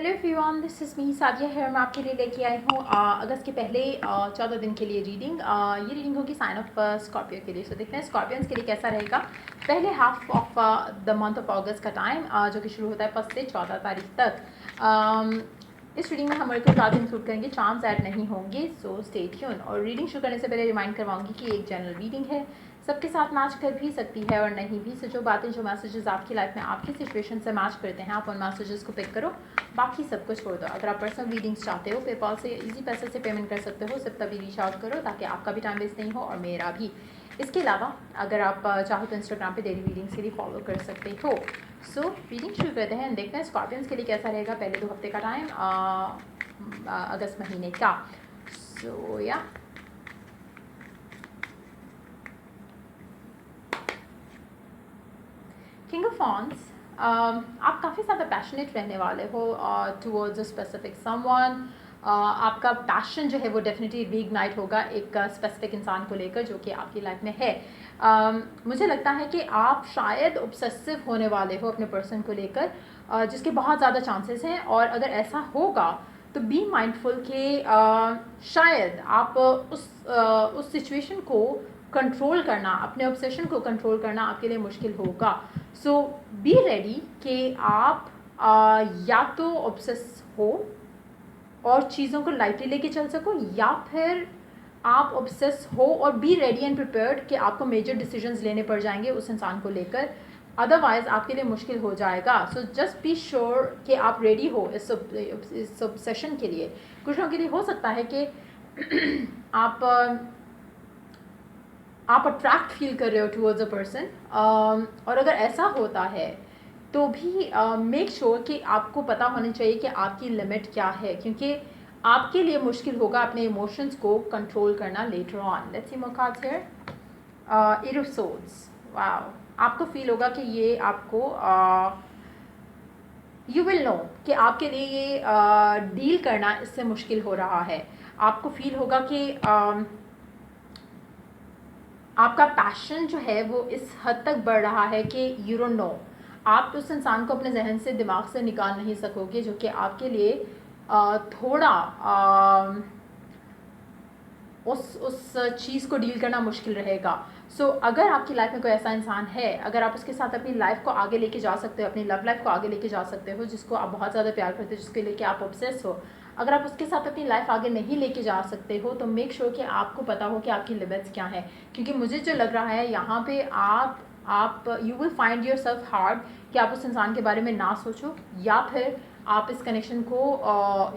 Hello everyone, this is me Sadia है। मैं आपके लिए लेके आई हूँ अगस्त के पहले 14 दिन के लिए रीडिंग। ये रीडिंग होगी साइन ऑफ स्कॉर्पियो के लिए। सो देखते हैं स्कॉर्पियंस के लिए कैसा रहेगा पहले half of the month of अगस्त का टाइम, जो कि शुरू होता है 1 से 14 तारीख तक। इस रीडिंग में हम मल्टीपल कार्ड्स इंक्लूड करेंगे, चार्म्स ऐड नहीं होंगे, सो स्टे ट्यून। और रीडिंग शुरू करने से पहले रिमाइंड करवाऊंगी कि एक जनरल रीडिंग है, सबके साथ मैच कर भी सकती है और नहीं भी। सो जो बातें, जो मैसेजेस आपकी लाइफ में आपकी सिचुएशन से मैच करते हैं, आप उन मैसेजेस को पिक करो, बाकी सब कुछ छोड़ दो। अगर आप पर्सनल रीडिंग्स चाहते हो, पेपॉल से इजी पैसे से पेमेंट कर सकते हो, सिर्फ तभी रीच आउट करो ताकि आपका भी टाइम वेस्ट नहीं हो और मेरा भी। इसके अलावा अगर आप चाहो तो इंस्टाग्राम पे डेली रीडिंग्स के लिए फॉलो कर सकते हो। सो रीडिंग शुरू करते हैं, देखते हैं स्कॉर्पियंस के लिए कैसा रहेगा पहले 2 हफ्ते का टाइम अगस्त महीने का। सो या किंग ऑफ वॉन्ड्स, आप काफ़ी ज़्यादा पैशनेट रहने वाले हो टुवर्ड्स अ स्पेसिफिक समवन। आपका पैशन जो है वो डेफिनेटली रीइग्नाइट होगा एक स्पेसिफिक इंसान को लेकर जो कि आपकी लाइफ में है। मुझे लगता है कि आप शायद ऑब्सेसिव होने वाले हो अपने पर्सन को लेकर, जिसके बहुत ज़्यादा चांसेस हैं। और अगर ऐसा होगा तो बी माइंडफुल कि शायद आप उस सिचुएशन को कंट्रोल करना, अपने ऑब्सेशन को कंट्रोल करना आपके लिए मुश्किल होगा। सो बी रेडी कि आप या तो ऑब्सेस हो और चीज़ों को लाइटली लेके चल सको, या फिर आप ऑब्सेस हो और बी रेडी एंड प्रिपेयर्ड कि आपको मेजर डिसीजंस लेने पड़ जाएंगे उस इंसान को लेकर, अदरवाइज आपके लिए मुश्किल हो जाएगा। सो जस्ट बी श्योर कि आप रेडी हो इस ऑब्सेशन के लिए। कुछ लोगों के लिए हो सकता है कि आप अट्रैक्ट फील कर रहे हो टूवर्ड्स अ पर्सन, और अगर ऐसा होता है तो भी मेक श्योर कि आपको पता होना चाहिए कि आपकी लिमिट क्या है, क्योंकि आपके लिए मुश्किल होगा अपने इमोशंस को कंट्रोल करना later on. Let's see more cards here. Eight of swords, wow, आपको फील होगा कि ये आपको यू विल नो कि आपके लिए ये डील करना इससे मुश्किल हो रहा है। आपको फील होगा कि आपका पैशन जो है वो इस हद तक बढ़ रहा है कि यू डोंट नो, आप उस इंसान को अपने जहन से, दिमाग से निकाल नहीं सकोगे, जो कि आपके लिए थोड़ा उस चीज़ को डील करना मुश्किल रहेगा। सो अगर आपकी लाइफ में कोई ऐसा इंसान है, अगर आप उसके साथ अपनी लाइफ को आगे लेके जा सकते हो, अपनी लव लाइफ को आगे लेके जा सकते हो, जिसको आप बहुत ज़्यादा प्यार करते हो, जिसके लेके आप ऑब्सेस हो, अगर आप उसके साथ अपनी लाइफ आगे नहीं लेके जा सकते हो तो मेक श्योर कि आपको पता हो कि आपकी लिमिट्स क्या है। क्योंकि मुझे जो लग रहा है यहाँ पे आप you will find your self hard कि आप उस इंसान के बारे में ना सोचो, या फिर आप इस कनेक्शन को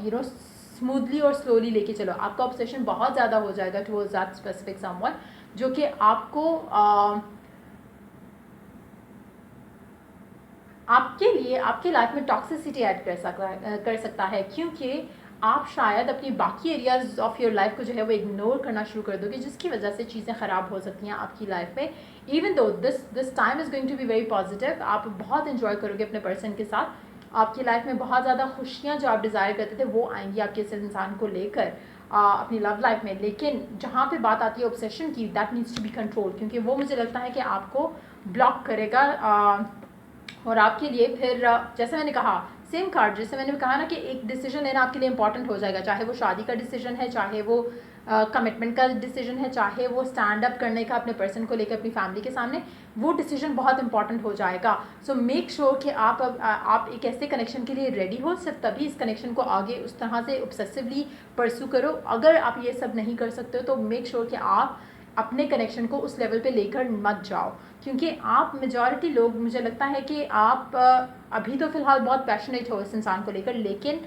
यू नो स्मूथली और स्लोली लेके चलो। आपका ऑब्सेशन बहुत ज़्यादा हो जाएगा टुवर्ड्स दैट स्पेसिफिक समवन, जो कि आपको आपके लिए आपकी लाइफ में टॉक्सिसिटी ऐड कर सकता है, क्योंकि आप शायद अपनी बाकी एरियाज ऑफ योर लाइफ को जो है वो इग्नोर करना शुरू कर दोगे, जिसकी वजह से चीज़ें ख़राब हो सकती हैं आपकी लाइफ में। Even though this time is going to be very positive, आप बहुत इंजॉय करोगे अपने पर्सन के साथ। आपकी लाइफ में बहुत ज़्यादा खुशियाँ जो आप डिज़ायर करते थे वो आएंगी आपके इस इंसान को लेकर अपनी लव लाइफ में। लेकिन जहाँ पे बात आती है ऑब्सेशन की, that needs to be control, क्योंकि वो मुझे लगता है कि आपको ब्लॉक करेगा। और आपके लिए फिर जैसे मैंने कहा, सेम कार्ड जैसे मैंने कहा ना कि एक डिसीजन लेना आपके लिए इंपॉर्टेंट हो जाएगा, चाहे वो शादी का डिसीजन है, चाहे वो कमिटमेंट का डिसीजन है, चाहे वो स्टैंड अप करने का अपने पर्सन को लेकर अपनी फैमिली के सामने, वो डिसीजन बहुत इंपॉर्टेंट हो जाएगा। सो मेक श्योर कि आप एक ऐसे कनेक्शन के लिए रेडी हो, सिर्फ तभी इस कनेक्शन को आगे उस तरह से ऑब्सेसिवली परस्यू करो। अगर आप ये सब नहीं कर सकते हो तो मेक श्योर कि आप अपने कनेक्शन को उस लेवल पे लेकर मत जाओ, क्योंकि आप मेजॉरिटी लोग, मुझे लगता है कि आप अभी तो फ़िलहाल बहुत पैशनेट हो इस इंसान को लेकर, लेकिन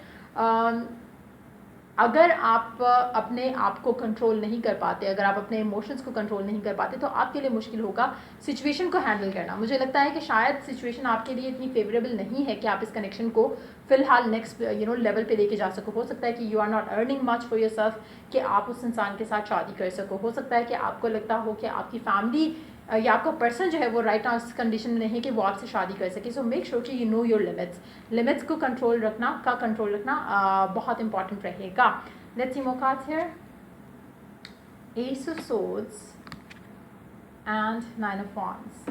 अगर आप अपने आप को कंट्रोल नहीं कर पाते, अगर आप अपने इमोशंस को कंट्रोल नहीं कर पाते, तो आपके लिए मुश्किल होगा सिचुएशन को हैंडल करना। मुझे लगता है कि शायद सिचुएशन आपके लिए इतनी फेवरेबल नहीं है कि आप इस कनेक्शन को फ़िलहाल नेक्स्ट लेवल पे लेके जा सको। हो सकता है कि you are not earning much for yourself कि आप उस इंसान के साथ शादी कर सको। हो सकता है कि आपको लगता हो कि आपकी फैमिली या आपका पर्सन जो है वो राइट नाउ इस कंडीशन में नहीं है कि वो आपसे शादी कर सके। सो मेक श्योर कि यू नो योर लिमिट्स को कंट्रोल रखना बहुत इंपॉर्टेंट रहेगा। Let's see more cards here. S of swords and 9 of wands.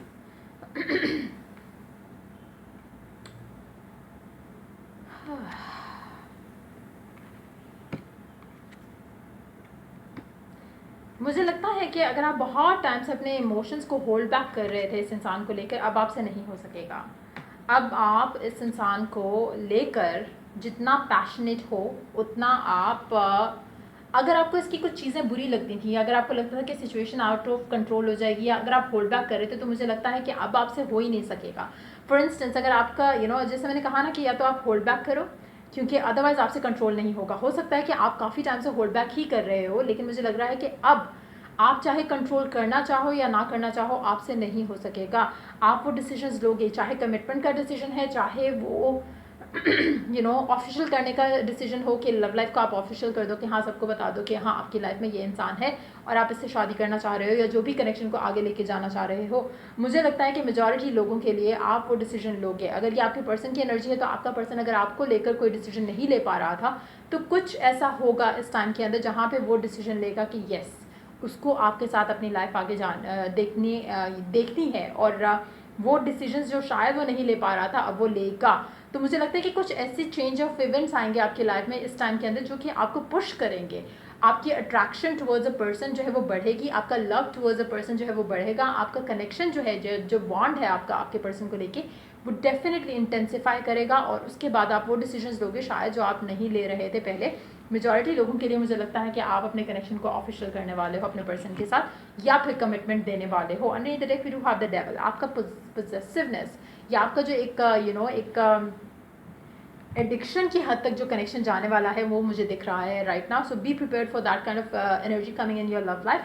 मुझे लगता है कि अगर आप बहुत टाइम से अपने इमोशंस को होल्ड बैक कर रहे थे इस इंसान को लेकर, अब आपसे नहीं हो सकेगा। अब आप इस इंसान को लेकर जितना पैशनेट हो उतना आप अगर आपको इसकी कुछ चीज़ें बुरी लगती थी, अगर आपको लगता था कि सिचुएशन आउट ऑफ कंट्रोल हो जाएगी, या अगर आप होल्ड बैक कर रहे थे, तो मुझे लगता है कि अब आपसे हो ही नहीं सकेगा। फॉर इंस्टेंस, अगर आपका जैसे मैंने कहा ना कि या तो आप होल्ड बैक करो, क्योंकि अदरवाइज़ आपसे कंट्रोल नहीं होगा। हो सकता है कि आप काफ़ी टाइम से होल्ड बैक ही कर रहे हो, लेकिन मुझे लग रहा है कि अब आप चाहे कंट्रोल करना चाहो या ना करना चाहो, आपसे नहीं हो सकेगा। आप वो डिसीजंस लोगे, चाहे कमिटमेंट का डिसीजन है, चाहे वो ऑफिशियल करने का डिसीजन हो कि लव लाइफ को आप ऑफिशियल कर दो, कि हाँ सबको बता दो कि हाँ आपकी लाइफ में ये इंसान है और आप इससे शादी करना चाह रहे हो, या जो भी कनेक्शन को आगे लेके जाना चाह रहे हो। मुझे लगता है कि मेजॉरिटी लोगों के लिए आप वो डिसीजन लोगे। अगर ये आपके पर्सन की एनर्जी है, तो आपका पर्सन अगर आपको लेकर कोई डिसीजन नहीं ले पा रहा था, तो कुछ ऐसा होगा इस टाइम के अंदर जहाँ पे वो डिसीजन लेगा कि येस, उसको आपके साथ अपनी लाइफ आगे देखनी है, और वो डिसीजंस जो शायद वो नहीं ले पा रहा था, अब वो लेगा। तो मुझे लगता है कि कुछ ऐसे चेंज ऑफ इवेंट्स आएंगे आपकी लाइफ में इस टाइम के अंदर, जो कि आपको पुश करेंगे। आपकी अट्रैक्शन टुवर्ड्स अ पर्सन जो है वो बढ़ेगी, आपका लव टुवर्ड्स अ पर्सन जो है वो बढ़ेगा, आपका कनेक्शन जो है, जो बॉन्ड है आपका आपके पर्सन को लेके, वो डेफिनेटली इंटेंसिफाई करेगा। और उसके बाद आप वो डिसीजंस लोगे शायद जो आप नहीं ले रहे थे पहले। मेजॉरिटी लोगों के लिए मुझे लगता है कि आप अपने कनेक्शन को ऑफिशियल करने वाले हो अपने पर्सन के साथ, या फिर कमिटमेंट देने वाले हो। Underneath the deck we do have the devil. आपका पोजेसिवनेस, या आपका जो एक एडिक्शन की हद तक जो कनेक्शन जाने वाला है, वो मुझे दिख रहा है right now. So B prepared for that kind of energy coming in your love life.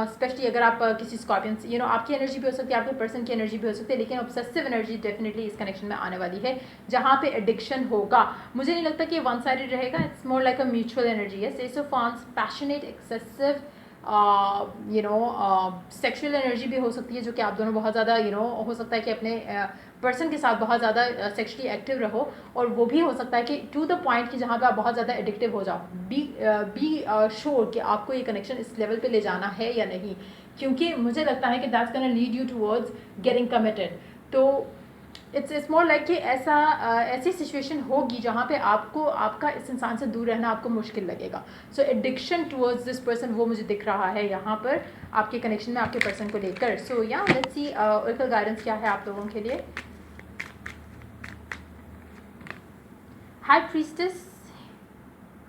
Specially अगर आप किसी स्कॉर्पियन, आपकी एनर्जी भी हो सकती है, आपके पर्सन की एनर्जी भी हो सकती है, लेकिन ऑब्सेसिव एनर्जी डेफिनेटली इस कनेक्शन में आने वाली है, जहाँ पे एडिक्शन होगा। मुझे नहीं लगता कि वन साइडेड रहेगा, it's more like a mutual energy है। Ace of wands, passionate, excessive, sexual energy भी हो सकती है, जो कि आप दोनों बहुत ज़्यादा हो सकता है कि अपने पर्सन के साथ बहुत ज़्यादा सेक्शुअली एक्टिव रहो, और वो भी हो सकता है कि टू द पॉइंट कि जहाँ पे आप बहुत ज़्यादा एडिक्टिव हो जाओ। बी श्योर कि आपको ये कनेक्शन इस लेवल पे ले जाना है या नहीं, क्योंकि मुझे लगता है कि that's gonna lead you towards getting committed. तो इट्स मोर लाइक कि ऐसी सिचुएशन होगी जहाँ पे आपको आपका इस इंसान से दूर रहना आपको मुश्किल लगेगा। सो एडिक्शन टुवर्ड्स दिस पर्सन वो मुझे दिख रहा है यहाँ पर आपके कनेक्शन में आपके पर्सन को लेकर। सो या लेट्स सी ओरेकल गाइडेंस क्या है आप लोगों के लिए। High priestess,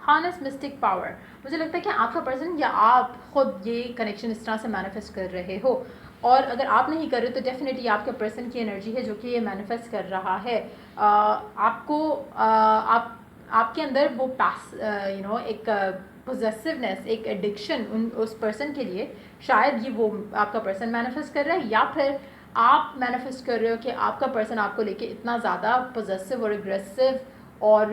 harness mistake power. मुझे लगता है कि आपका पर्सन या आप खुद ये कनेक्शन इस तरह से मैनिफेस्ट कर रहे हो, और अगर आप नहीं कर रहे तो डेफिनेटली आपके पर्सन की एनर्जी है जो कि ये मैनिफेस्ट कर रहा है। आपके अंदर वो एक पोजेसिवनेस, एक एडिक्शन उस पर्सन के लिए, शायद ये वो आपका पर्सन मैनिफेस्ट कर रहा है, या फिर आप मैनिफेस्ट कर रहे हो कि आपका पर्सन आपको लेके इतना ज़्यादा पोजेसिव और एग्रेसिव और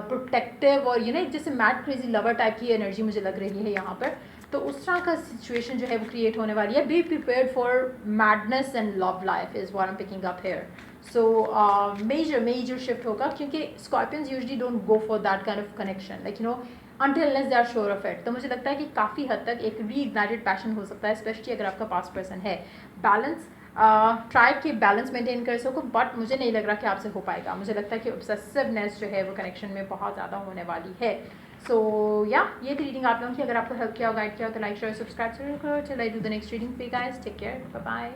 प्रोटेक्टिव और जैसे मैड क्रेजी लवर टाइप की एनर्जी मुझे लग रही है यहाँ पर। तो उस तरह का सिचुएशन जो है वो क्रिएट होने वाली है। Be prepared for madness and love life is what I am picking up here. So major shift होगा, क्योंकि Scorpions usually don't go for that kind of connection until unless they are sure of it। तो मुझे लगता है कि काफ़ी हद तक एक रीइग्नाइटेड पैशन हो सकता है, स्पेशली अगर आपका पास्ट पर्सन है। बैलेंस, ट्राई कि बैलेंस मेंटेन कर सको, बट मुझे नहीं लग रहा कि आपसे हो पाएगा। मुझे लगता है कि ऑब्सेसिवनेस जो है वो कनेक्शन में बहुत ज़्यादा होने वाली है। सो ये थी रीडिंग आप लोगों की। अगर आपको हेल्प किया हो, गाइड किया हो, तो लाइक शेयर सब्सक्राइब जरूर करो। चल I do the next reading for you guys. Take care, bye bye.